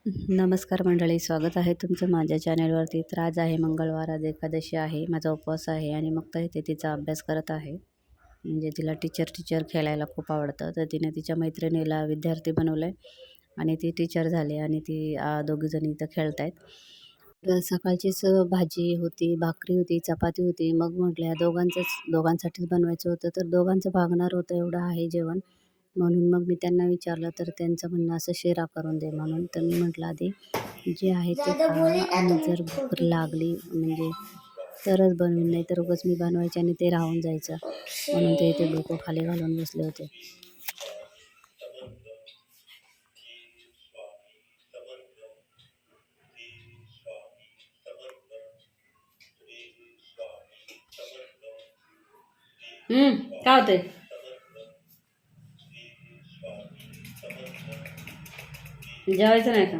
नमस्कार मंडळी, स्वागत आहे तुमचं माझ्या चॅनलवरती. तर आज आहे मंगळवार, आज एकादशी आहे, माझा उपवास आहे आणि मग तर इथे तिचा अभ्यास करत आहे. म्हणजे तिला टीचर खेळायला खूप आवडतं, तर तिने तिच्या मैत्रिणीला विद्यार्थी बनवलं आहे आणि ती टीचर झाली आणि ती दोघीजणी इथं खेळत आहेत. तर सकाळचीच भाजी होती, भाकरी होती, चपाती होती. मग म्हटलं दोघांसाठीच बनवायचं होतं, तर दोघांचं भागणार होतं एवढं आहे जेवण. म्हणून मग मी त्यांना विचारलं, तर त्यांचं म्हणणं असं शिरा करून दे म्हणून. तर मी म्हटलं आधी जे आहे ते खा आणि जर भूक लागली म्हणजे तरच बनवीन, नाही तर उगाच मी बनवायचे आणि ते राहून जायचं. म्हणून ते इथे डोकं खाली घालून बसले होते. काय होतंय? जेवायचं नाही का?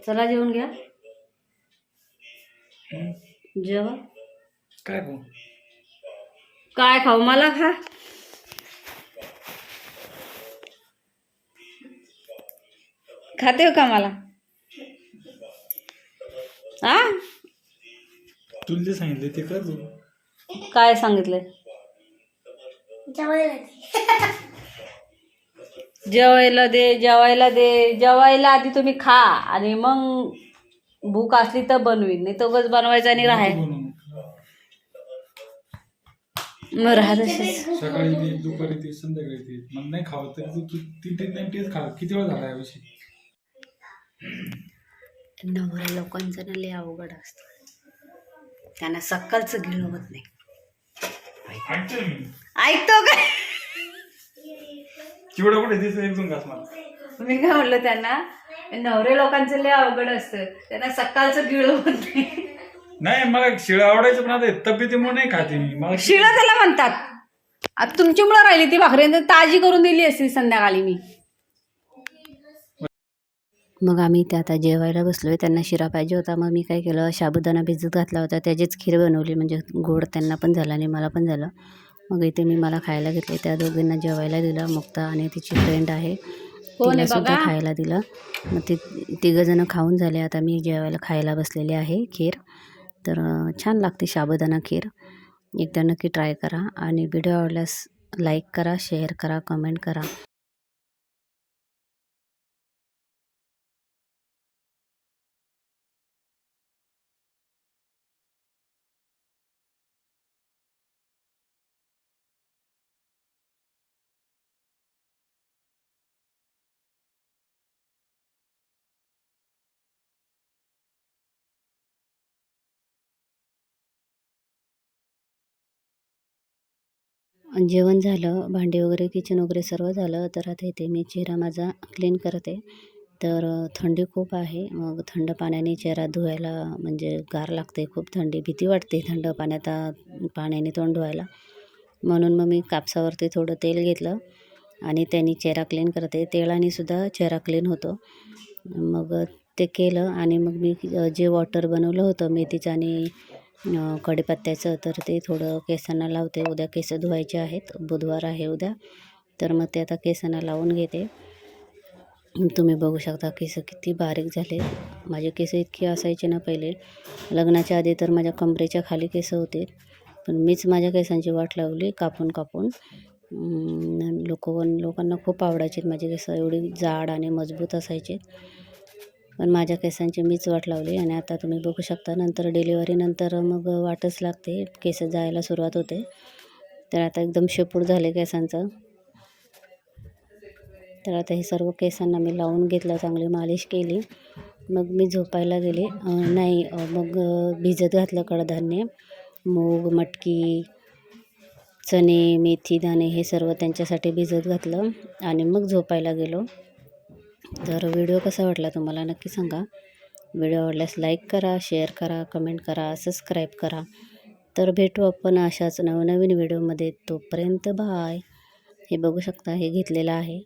चला जेवून घ्या. जेवा. काय खाऊ? काय खाऊ? मला खा. खाते हो का मला? आ? तुला जे सांगितले ते कर तू. काय सांगितलंय? जेवायला दे, जेवायला दे. जेवायला आधी तुम्ही खा आणि मग भूक असली तर बनवीन, नाही तर उगाच बनवायचं आणि राहाय. बनवून. मग राहत असेच. सकाळी ते, दुपारी ते, संध्याकाळी ते. मग नाही खावं तरी तू तीन टाइम तेच खा. किती वेळ झाला याविषयी? नवऱ्या लोकांचं ना लय अवघड असतं, त्यांना सकाळचं गिळवत नाही. ऐकतोय मी. ऐकतो काय? चिवडा कुठे दिसत एकदम घास मला. मी काय म्हणलं त्यांना, नवरे लोकांचं लय अवघड असतं, त्यांना सकाळचं गिळवत नाही. नाही, मला शिळा आवडायचं पण आता तब्येतीमुळे नाही खाते मी. मला शिळं त्याला म्हणतात. आता तुमच्यामुळं राहिली ती भाकरी, तर ताजी करून दिली असती संध्याकाळी मी. मग आम्ही ते आता जेवायला बसलोय. त्यांना शिरा पाहिजे होता. मग मी काय केलं, साबुदाणा भिजत घातला होता, त्याचीच खीर बनवली. म्हणजे गोड त्यांना पण झालं आणि मला पण झालं. मग इथे मी मला खायला घेतले, त्या दोघींना जेवायला दिलं. मुक्ता आणि तिची फ्रेंड आहे, तिला सुद्धा खायला दिलं. मग ते तिघंजणं खाऊन झाले. आता मी जेवायला खायला बसलेले आहे खीर. तर छान लागते साबुदाणा खीर. एकदा नक्की ट्राय करा आणि व्हिडिओ आवडल्यास लाईक करा, शेअर करा, कमेंट करा. जेवण झालं, भांडी वगैरे, किचन वगैरे सर्व झालं. तर आता इथे मी चेहरा माझा क्लीन करते. तर थंडी खूप आहे. मग थंड पाण्याने चेहरा धुवायला म्हणजे गार लागते, खूप थंडी, भीती वाटते थंड पाण्याने तोंड धुवायला. म्हणून मग मी कापसावरती थोडं तेल घेतलं आणि त्याने चेहरा क्लीन करते. तेलाने सुद्धा चेहरा क्लीन होतो. मग ते केलं आणि मग मी जे वॉटर बनवलं होतं मेथीचं आणि कढीपत्त्याचं, तर ते थोडं केसांना लावते. उद्या केस धुवायचे आहेत, बुधवार आहे उद्या. तर मग ते आता केसांना लावून घेते. तुम्ही बघू शकता केस किती बारीक झाले. माझे केस इतके असायचे ना पहिले, लग्नाच्या आधी तर माझ्या कमरेच्या खाली केस होते. पण मीच माझ्या केसांची वाट लावली कापून कापून. लोकांना खूप आवडायचे माझे केस, एवढी जाड आणि मजबूत असायचे. पण माझ्या केसांची मीच वाट लावली आणि आता तुम्ही बघू शकता, नंतर डिलिव्हरीनंतर मग वाटच लागते, केस जायला सुरुवात होते. तर आता एकदम शेपूट झाले केसांचं. तर आता हे सर्व केसांना मी लावून घेतलं, चांगली मालिश केली. मग मी झोपायला गेले. मग भिजत घातलं कडधान्य, मूग, मटकी, चणे, मेथी दाणे हे सर्व त्यांच्यासाठी भिजत घातलं आणि मग झोपायला गेलो. तर व्हिडिओ कसा वाटला तुम्हाला नक्की सांगा. व्हिडिओ आवडल्यास लाईक करा, शेअर करा, कमेंट करा, सबस्क्राईब करा. तर भेटू आपण अशाच नवनवीन व्हिडिओमध्ये. तोपर्यंत बाय. हे बघू शकता, हे घेतलेलं आहे.